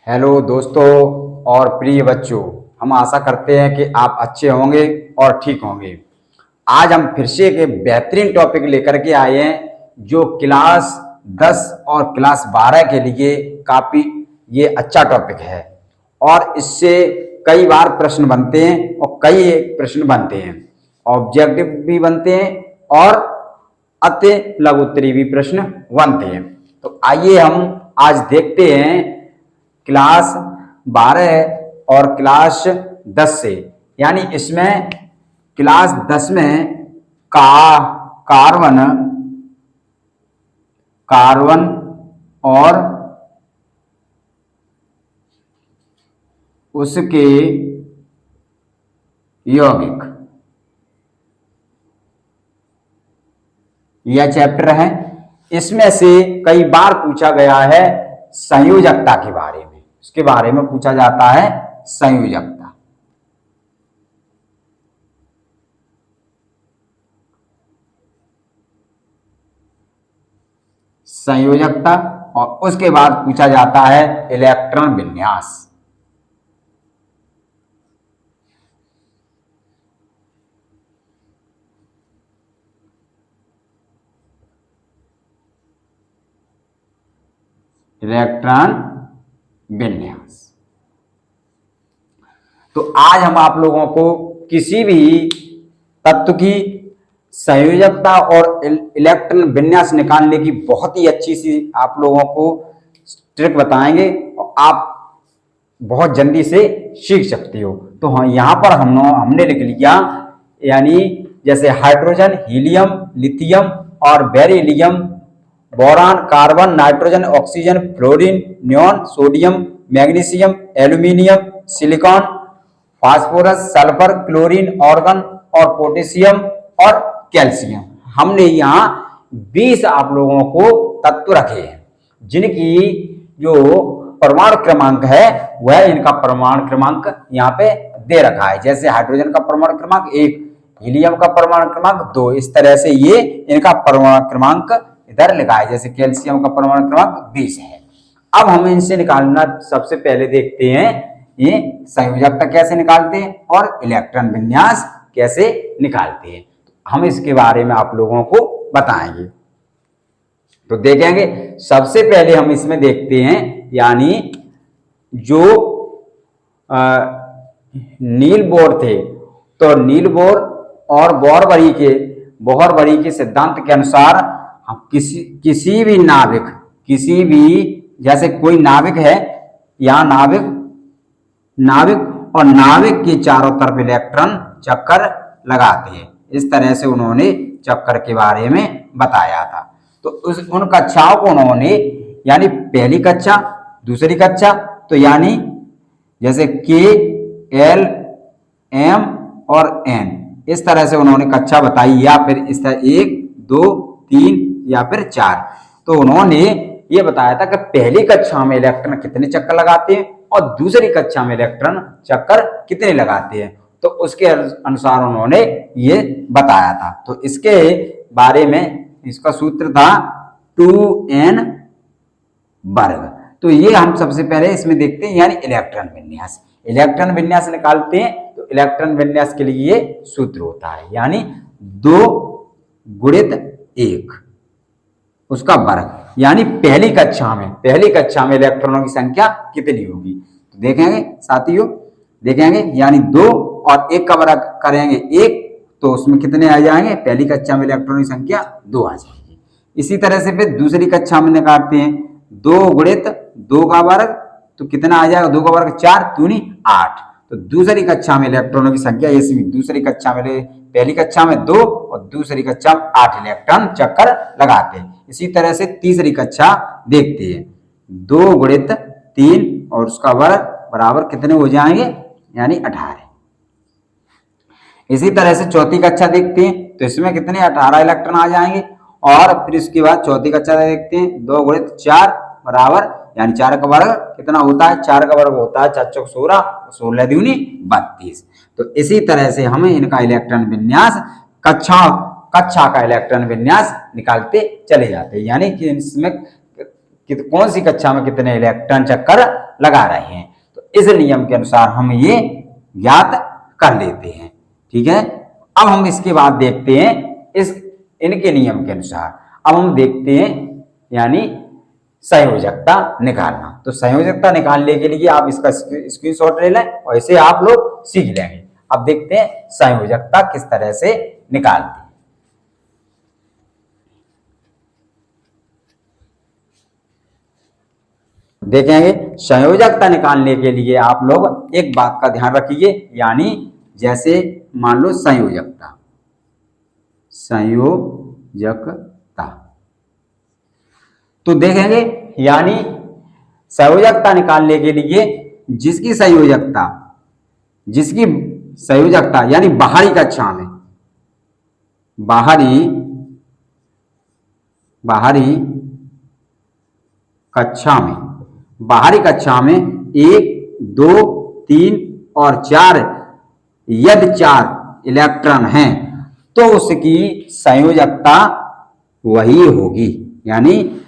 Hello दोस्तों और प्रिय बच्चों, हम आशा करते हैं कि आप अच्छे होंगे और ठीक होंगे। आज हम फिर से एक बेहतरीन टॉपिक लेकर के आए हैं जो क्लास 10 और क्लास 12 के लिए काफ़ी ये अच्छा टॉपिक है और इससे कई बार प्रश्न बनते हैं और कई प्रश्न बनते हैं, ऑब्जेक्टिव भी बनते हैं और अति लघु उत्तरीय भी प्रश्न बनते हैं। तो आइए हम आज देखते हैं क्लास 12 और क्लास 10 से, यानी इसमें क्लास 10 में कार्बन कार्बन और उसके यौगिक, यह चैप्टर है। इसमें से कई बार पूछा गया है संयोजकता के बारे में, उसके बारे में पूछा जाता है संयोजकता। संयोजकता और उसके बाद पूछा जाता है इलेक्ट्रॉन विन्यास। इलेक्ट्रॉन विन्यास। तो आज हम आप लोगों को किसी भी तत्व की संयोजकता और इलेक्ट्रॉन विन्यास निकालने की बहुत ही अच्छी सी आप लोगों को ट्रिक बताएंगे और आप बहुत जल्दी से सीख सकते हो। तो हाँ, यहाँ पर हमने लिख लिया, यानी जैसे हाइड्रोजन, हीलियम, लिथियम और beryllium, boron, carbon, nitrogen, oxygen, fluorine, neon, sodium, magnesium, aluminium, silicon, phosphorus, sulphur, chlorine, organ और पोटेशियम और कैल्शियम। हमने यहाँ 20 आप लोगों को तत्व रखे हैं जिनकी जो परमाणु क्रमांक है वह इनका परमाणु क्रमांक यहाँ पे दे रखा है। जैसे हाइड्रोजन का परमाणु क्रमांक 1, हीलियम का परमाणु क्रमांक 2, इस तरह से ये इनका परमाणु क्रमांक इधर लिखा है। जैसे कैल्शियम का परमाणु क्रमांक 20 है। अब हम इनसे निकालना सबसे पहले देखते हैं ये संयोजकता कैसे निकालते हैं और इलेक्ट्रॉन विन्यास कैसे निकालते हैं। हम इसके बारे में आप लोगों को बताएंगे। तो देखेंगे सबसे पहले हम इसमें देखते हैं, यानी जो नील बोर थे, तो नील बोर और बोहर-बरी के सिद्धांत के अनुसार हम किसी भी जैसे कोई नाविक है, यहाँ नाविक और नाविक के चारों तरफ इलेक्ट्रॉन चक्कर लगाते हैं। इस तरह से उन्होंने चक्कर के बारे में बताया था। तो उन कक्षाओं को उन्होंने, यानी पहली कक्षा, दूसरी कक्षा, तो यानी जैसे के, एल, एम और एन, इस तरह से उन्होंने कक्षा बताई, या फिर इस तरह 1, 2, 3 या फिर 4। तो उन्होंने ये बताया था कि पहली कक्षा में इलेक्ट्रॉन कितने चक्कर लगाते हैं और दूसरी कक्षा में इलेक्ट्रॉन चक्कर कितने लगाते हैं। तो उसके अनुसार उन्होंने ये बताया था। तो इसके बारे में इसका सूत्र था 2n वर्ग। तो ये हम सबसे पहले इसमें देखते हैं, यानी इलेक्ट्रॉन विन्यास। इलेक्ट्रॉन विन्यास निकालते हैं तो इलेक्ट्रॉन विन्यास के लिए ये सूत्र होता है, यानी 2 गुणित 1 उसका वर्ग, यानी पहली कक्षा में इलेक्ट्रॉनों की संख्या कितनी होगी। तो देखेंगे साथियों, यानी 2 और 1 का वर्ग करेंगे 1, तो उसमें कितने आ जाएंगे, पहली कक्षा में इलेक्ट्रॉनों की संख्या 2 आ जाएगी। इसी तरह से फिर दूसरी कक्षा में निकालते हैं, 2 गुणित 2 का वर्ग, तो कितना आ जाएगा, 2 का वर्ग 4, 2 8। तो दूसरी कक्षा में इलेक्ट्रॉनों की संख्या, इसमें दूसरी कक्षा में, पहली कक्षा में 2 और दूसरी कक्षा में 8 इलेक्ट्रॉन चक्कर लगाते हैं। इसी तरह से तीसरी कक्षा देखते हैं, 2 गुणित 3 और उसका वर्ग बराबर कितने हो जाएंगे, यानी 18। इसी तरह से चौथी कक्षा देखते हैं, तो इसमें कितने 18 इलेक्ट्रॉन आ जाएंगे। और फिर इसके बाद चौथी कक्षा देखते हैं, 2 गुणित 4 बराबर, यानी 4 का वर्ग कितना होता है, 4 का वर्ग होता है 4 चौक 16, 16 दूनी 32। तो इसी तरह से हमें इनका इलेक्ट्रॉन विन्यास कक्षा का इलेक्ट्रॉन विन्यास निकालते चले जाते हैं, यानी कि इसमें कौन सी कक्षा में कितने इलेक्ट्रॉन चक्कर लगा रहे हैं। तो इस नियम के अनुसार हम ये ज्ञात कर लेते हैं। ठीक है, अब हम इसके बाद देखते हैं इनके नियम के अनुसार अब हम देखते हैं यानी संयोजकता निकालना। तो संयोजकता निकालने के लिए आप इसका स्क्रीनशॉट ले लें और इसे आप लोग सीख लेंगे। अब देखते हैं संयोजकता किस तरह से निकालते हैं। देखेंगे संयोजकता निकालने के लिए आप लोग एक बात का ध्यान रखिए, यानी जैसे मान लो संयोजकता तो देखेंगे यानी संयोजकता निकालने के लिए जिसकी संयोजकता यानी बाहरी कक्षा में बाहरी कक्षा में 1, 2, 3 और 4 यदि 4 इलेक्ट्रॉन हैं तो उसकी संयोजकता वही होगी। यानी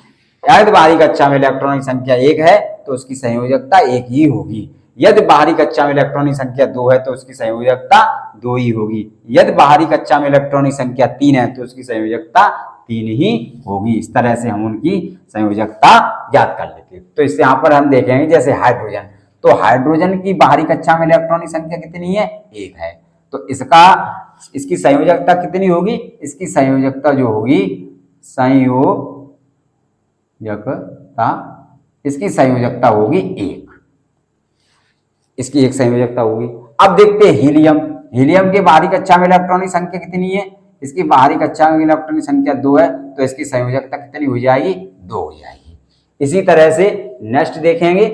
यदि बाहरी कक्षा में इलेक्ट्रॉनों की संख्या 1 है तो उसकी संयोजकता 1 ही होगी। यदि बाहरी कक्षा में इलेक्ट्रॉनों की संख्या 2 है तो उसकी संयोजकता 2 ही होगी। यदि बाहरी कक्षा में इलेक्ट्रॉनों की संख्या 3 है तो उसकी संयोजकता 3 ही होगी। इस तरह से हम उनकी संयोजकता ज्ञात कर लेते हैं। तो इससे यहाँ पर हम देखेंगे जैसे हाइड्रोजन, तो हाइड्रोजन की बाहरी कक्षा में इलेक्ट्रॉन की संख्या कितनी है? 1 है। तो इसकी संयोजकता कितनी होगी? इसकी संयोजकता जो होगी इसकी संयोजकता होगी 1। इसकी एक संयोजकता होगी। अब देखते हैं हीलियम के बाहरी कक्षा में इलेक्ट्रॉन की संख्या कितनी है? इसकी बाहरी कक्षा में इलेक्ट्रॉन की संख्या 2 है, तो इसकी संयोजकता कितनी हो जाएगी? 2 हो जाएगी। इसी तरह से नेक्स्ट देखेंगे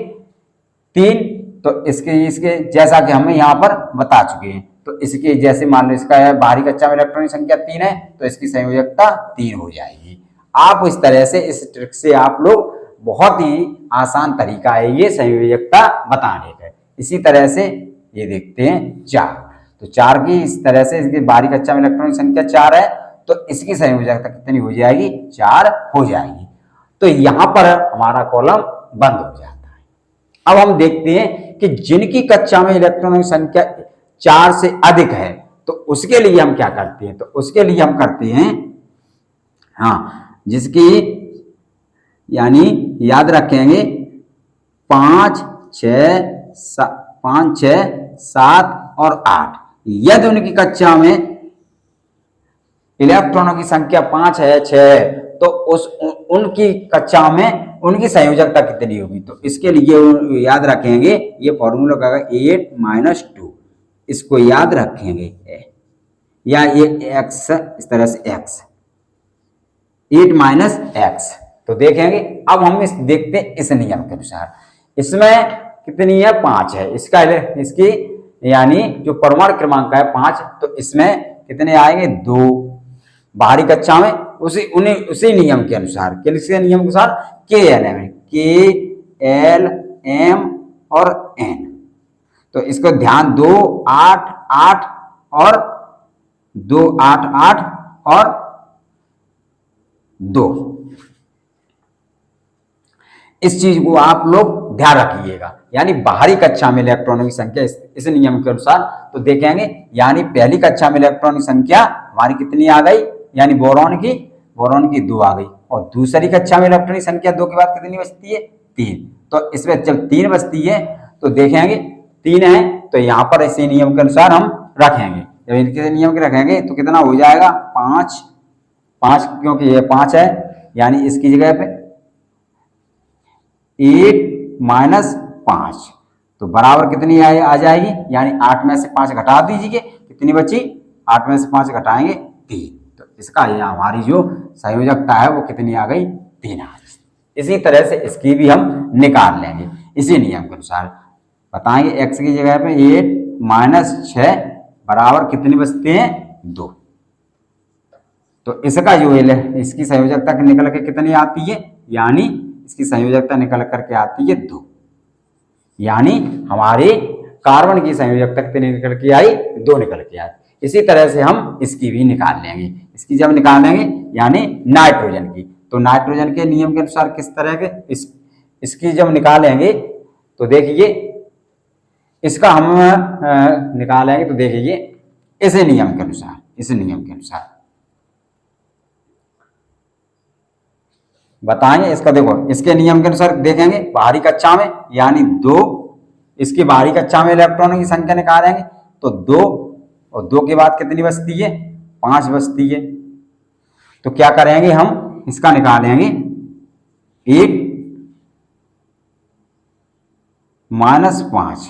3, तो इसके जैसा कि हम यहाँ पर बता चुके हैं, तो इसके जैसे मान लो इसका बाहरी कक्षा में इलेक्ट्रॉन की संख्या 3 है, तो इसकी संयोजकता 3 हो जाएगी। आप इस तरह से इस ट्रिक से आप लोग बहुत ही आसान तरीका है ये संयोजकता बताने का। इसी तरह से ये देखते हैं 4, तो 4 की इस तरह से इसकी बाहरी कक्षा में इलेक्ट्रॉन की संख्या 4 है, तो इसकी संयोजकता कितनी हो जाएगी? 4 हो जाएगी। तो यहां पर हमारा कॉलम बंद हो जाता है। अब हम देखते हैं कि जिनकी कक्षा में इलेक्ट्रॉनों की संख्या 4 से अधिक है, तो उसके लिए हम क्या करते हैं? तो उसके लिए हम करते हैं जिसकी यानी याद रखेंगे 5, 6, 7 और 8। यदि उनकी कक्षा में इलेक्ट्रॉनों की संख्या 5 है, 6 है, तो उनकी कक्षा में उनकी संयोजकता कितनी होगी? तो इसके लिए याद रखेंगे ये फॉर्मूला का 8 - 2, इसको याद रखेंगे, या ये x इस तरह से x 8 - x। तो देखेंगे अब हम देखते हैं इस नियम के अनुसार इसमें कितनी है? 5 है। इसकी यानी जो परमाणु क्रमांक है 5, तो इसमें कितने आएंगे? 2 बाहरी कक्षा में उसी नियम के अनुसार। किसके नियम के अनुसार? KLM, K, L, M और N। तो इसको ध्यान 2, 8, 8 और 2, 8, 8 और 2। इस चीज को आप लोग ध्यान रखिएगा, यानी बाहरी कक्षा में इलेक्ट्रॉनों की संख्या इस नियम के अनुसार। तो देखेंगे यानी पहली कक्षा में इलेक्ट्रॉन की संख्या हमारी कितनी आ गई? यानी बोरॉन की 2 आ गई, और दूसरी कक्षा में इलेक्ट्रॉन की संख्या 2 के बाद कितनी बचती है? 3। तो इसमें जब 3 बचती है तो देखेंगे 3 है, तो यहाँ पर इसी नियम के अनुसार हम रखेंगे। जब इनके नियम के रखेंगे तो कितना हो जाएगा? 5, क्योंकि ये 5 है, यानी इसकी जगह पे 8 - 5, तो बराबर कितनी आ जाएगी? यानी 8 में से 5 घटा दीजिए, कितनी बची? 8 में से 5 घटाएंगे 3। तो इसका ये हमारी जो संयोजकता है वो कितनी आ गई? 3 आ गई। इसी तरह से इसकी भी हम निकाल लेंगे इसी नियम के अनुसार। बताएंगे x की जगह पे 8 - 6 बराबर कितनी बचते हैं? 2। तो इसका जो है इसकी संयोजकता निकल के कितनी आती है? यानी इसकी संयोजकता निकल करके आती है 2। यानी हमारे कार्बन की संयोजकता कितनी निकल के आई? 2 निकल के आई। इसी तरह से हम इसकी भी निकाल लेंगे। इसकी जब निकालेंगे यानी नाइट्रोजन की, तो नाइट्रोजन के नियम के अनुसार किस तरह के इसकी जब निकालेंगे तो देखिए इसका हम निकालेंगे तो देखिए इसी नियम के अनुसार, इस नियम के अनुसार बताएंगे इसका। देखो इसके नियम के अनुसार देखेंगे बाहरी कक्षा में यानी 2, इसकी बाहरी कक्षा में इलेक्ट्रॉनों की संख्या निकालेंगे तो 2 और 2 के बाद कितनी बचती है, 5 बचती है। तो क्या करेंगे हम इसका निकालेंगे 1 माइनस 5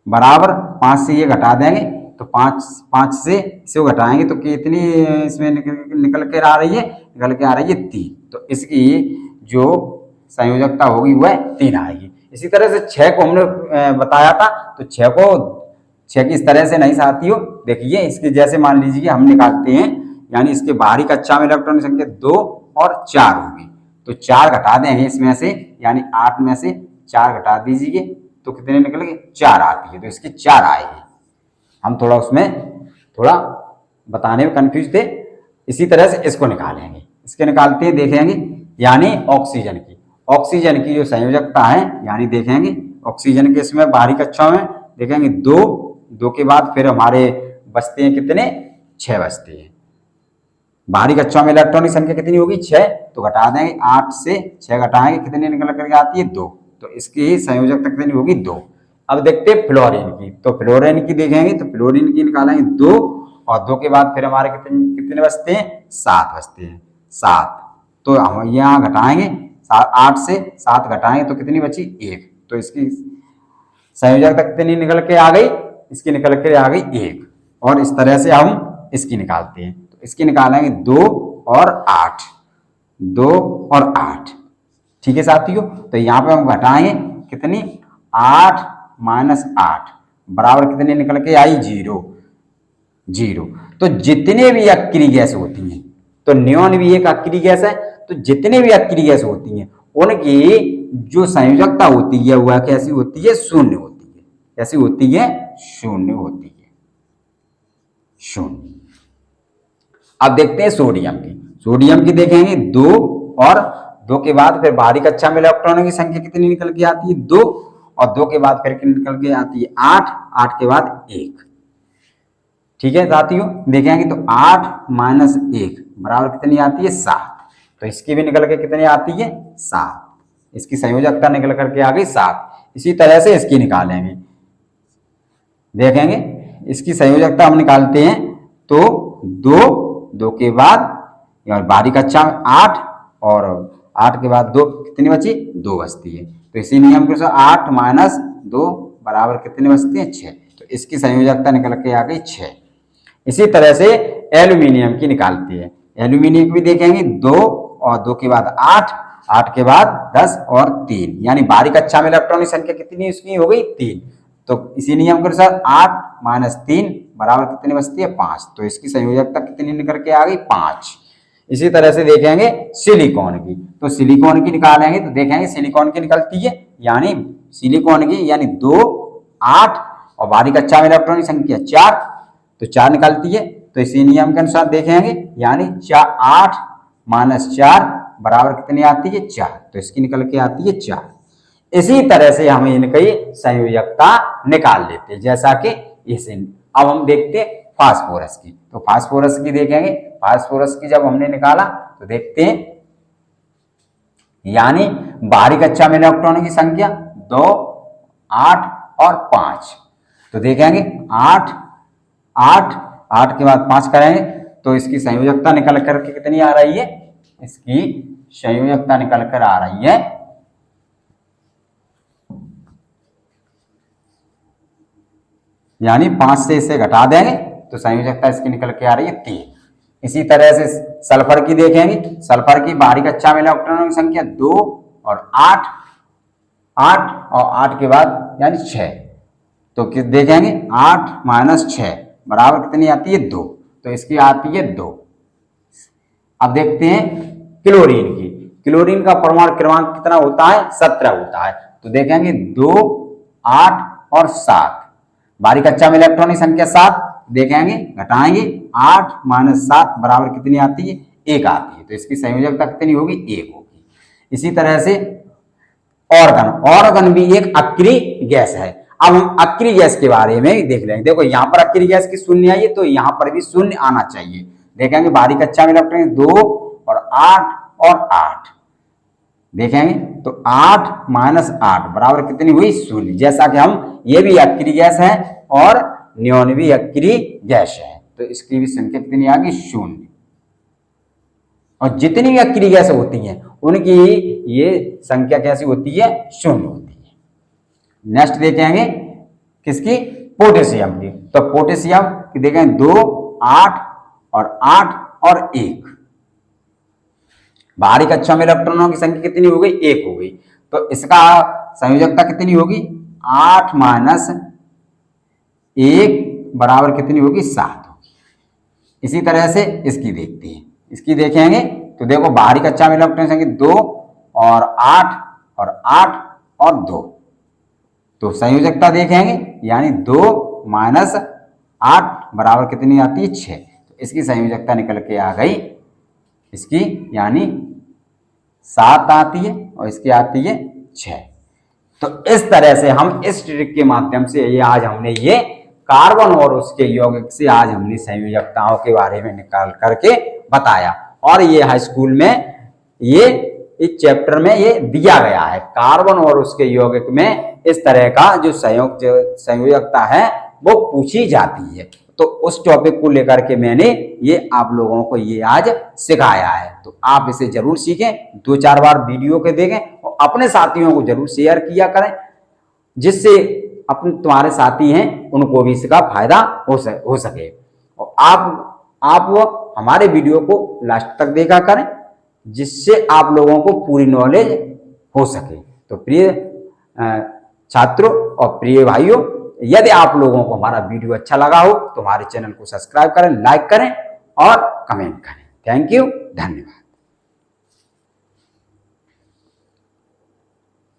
बराबर 5 से ये घटा देंगे तो 5 से इसे घटाएंगे तो कितनी इसमें निकल के आ रही है, निकल के आ रही है 3। तो इसकी जो संयोजकता होगी वह 3 आएगी। इसी तरह से 6 को हमने बताया था तो 6 की इस तरह से नहीं साथियों, देखिए इसके जैसे मान लीजिए हम निकालते हैं यानी इसके बाहरी कक्षा में इलेक्ट्रॉन की संख्या 2 और 4 होगी तो 4 घटा देंगे इसमें से, यानी 8 में से 4 घटा दीजिए तो कितने निकल गए, 4 आती है। तो इसकी 4 आएगी। हम थोड़ा उसमें थोड़ा बताने में कंफ्यूज थे। इसी तरह से इसको निकालेंगे, इसके निकालते हैं देखेंगे यानी ऑक्सीजन की जो संयोजकता है यानी देखेंगे ऑक्सीजन के इसमें बाहरी कक्षा में देखेंगे 2 के बाद फिर हमारे बचते हैं कितने, 6 बचते हैं। बाहरी कक्षा में इलेक्ट्रॉन की संख्या कितनी होगी, 6, तो घटा देंगे 8 से 6 घटाएंगे कितने निकल करके आती है, 2। तो इसकी संयोजकता कितनी होगी, 2। अब देखते हैं फ्लोरीन की, तो फ्लोरीन की देखेंगे तो फ्लोरीन की निकालेंगे 2 और 2 के बाद फिर हमारे कितने बचते हैं, 7 बचते हैं, 7। तो हम यहाँ घटाएंगे 8 से 7 घटाएंगे तो कितनी बची, 1। तो इसकी संयोजकता कितनी निकल के आ गई, इसकी निकल के आ गई 1। और इस तरह से हम इसकी निकालते हैं तो इसकी निकालेंगे 2 और 8, 2 और 8। ठीक है साथियों, तो यहाँ पे हम घटाएंगे कितनी, 8 माइनस 8 बराबर कितनी निकल के आई, 0। तो जितने भी अक्रिय गैस होती हैं, तो नियॉन भी एक अक्रिय गैस है, तो जितने भी अक्रिय गैस होती हैं उनकी जो संयोजकता होती है वह कैसी होती है, 0 होती है। कैसी होती है, 0 होती है, 0। अब देखते हैं सोडियम की देखेंगे 2 और 2 के बाद फिर बाहरी कक्षा में इलेक्ट्रॉनों की संख्या कितनी निकल के आती है, 2 और 2 के बाद फिर निकल के आती है 8 के बाद 1। ठीक है साथियों, देखेंगे तो 8 माइनस 1 बराबर कितनी आती है, 7। तो इसकी भी निकल के कितनी आती है, 7। इसकी संयोजकता निकल करके आ गई 7। इसी तरह से इसकी निकालेंगे, देखेंगे इसकी संयोजकता हम निकालते हैं तो 2 के बाद बाहरी कक्षा में 8 और 8 के बाद 2 कितनी बची, 2 बचती है। तो इसी नियम के अनुसार 8 माइनस 2 बराबर कितनी बचती है, 6। तो इसकी संयोजकता निकल के आ गई 6। इसी तरह से एल्यूमिनियम की निकालती है, एल्यूमिनियम की भी देखेंगे 2 और 2 के बाद 8 के बाद 10 और 3, यानी बाहरी कक्षा में इलेक्ट्रॉन की संख्या कितनी इसकी हो गई, 3। तो इसी नियम के अनुसार 8 माइनस 3 बराबर कितनी बचती है, 5। तो इसकी संयोजकता कितनी निकल के आ गई, 5। इसी तरह से देखेंगे सिलिकॉन की, तो सिलिकॉन की निकालेंगे तो देखेंगे सिलिकॉन की निकलती है यानी सिलिकॉन की यानी 2, 8 और बाहरी कक्षा में इलेक्ट्रॉन की संख्या 4, तो 4 निकलती है। तो इसी नियम के अनुसार देखेंगे यानी 8 माइनस 4 बराबर कितनी आती है, 4। तो इसकी निकल के आती है 4। इसी तरह से हम इनकी संयोजकता निकाल लेते हैं, जैसा कि इसे। अब हम देखते हैं फास्फोरस की, तो फास्फोरस की देखेंगे, फास्फोरस की जब हमने निकाला तो देखते हैं यानी बाहरी कक्षा में इलेक्ट्रॉनों की संख्या 2, 8 और 5। तो देखेंगे 8 के बाद 5 करेंगे तो इसकी संयोजकता निकल करके कितनी आ रही है, इसकी संयोजकता निकल कर आ रही है यानी 5 से इसे घटा देंगे तो संयोजकता इसकी निकल के आ रही है 3। इसी तरह से सल्फर की देखेंगे, सल्फर की बाहरी कक्षा में इलेक्ट्रॉनों की संख्या 2 और 8 और 8 के बाद यानी 6। तो देखेंगे 8 माइनस 6 बराबर कितनी आती है, 2। तो इसकी आती है 2। अब देखते हैं क्लोरीन की, क्लोरीन का परमाणु क्रमांक कितना होता है, 17 होता है। तो देखेंगे 2, 8 और 7, बाहरी कक्षा में इलेक्ट्रॉन की संख्या 7, देखेंगे घटाएंगे 8 माइनस 7 बराबर कितनी आती है, 1 आती है। तो इसकी संयोजकता कितनी होगी, 1 होगी। इसी तरह से ऑर्गन, ऑर्गन भी एक अक्रिय गैस है। अब हम अक्रिय गैस के बारे में देख लेंगे। देखो यहाँ पर अक्रिय गैस की शून्य आई है, तो यहाँ पर भी शून्य आना चाहिए। देखेंगे बाहरी कक्षा में इलेक्ट्रॉन 2 और 8 और 8 देखेंगे, तो 8 माइनस 8 बराबर कितनी हुई? शून्य। जैसा कि हम ये भी अक्रिय गैस है और नियोन भी अक्रिय गैस है, तो इसकी भी संख्या कितनी आ गई? शून्य। और जितनी भी अक्रिय गैस होती हैं उनकी ये संख्या कैसी होती है? शून्य होती है। नेक्स्ट देखेंगे किसकी? पोटेशियम की। तो पोटेशियम की देखेंगे 2, 8 और 1। बाहरी कक्षा में इलेक्ट्रॉनों की संख्या कितनी हो गई? 1 हो गई। तो इसका संयोजकता कितनी होगी? 8 माइनस 1 बराबर कितनी होगी? 7 होगी। इसी तरह से इसकी देखते हैं। इसकी देखेंगे तो देखो बाहरी कक्षा में इलेक्ट्रॉन संख्या 2 और 8 और 2। तो संयोजकता देखेंगे यानी 2 माइनस 8 बराबर कितनी आती है? 6। तो इसकी संयोजकता निकल के आ गई, इसकी यानी 7 आती है और इसकी आती है 6। तो इस तरह से हम इस ट्रिक के माध्यम से ये आज हमने ये कार्बन और उसके यौगिक से आज हमने संयोजकताओं के बारे में निकाल करके बताया। और ये हाई स्कूल में ये इस चैप्टर में ये दिया गया है, कार्बन और उसके यौगिक में इस तरह का जो संयोजकता है वो पूछी जाती है। तो उस टॉपिक को लेकर के मैंने ये आप लोगों को ये आज सिखाया है। तो आप इसे जरूर सीखें, 2-4 बार वीडियो के देखें और अपने साथियों को जरूर शेयर किया करें, जिससे अपने तुम्हारे साथी हैं उनको भी इसका फायदा हो सके। और आप हमारे वीडियो को लास्ट तक देखा करें, जिससे आप लोगों को पूरी नॉलेज हो सके। तो प्रिय छात्रों और प्रिय भाइयों, यदि आप लोगों को हमारा वीडियो अच्छा लगा हो तो हमारे चैनल को सब्सक्राइब करें, लाइक करें और कमेंट करें। थैंक यू, धन्यवाद।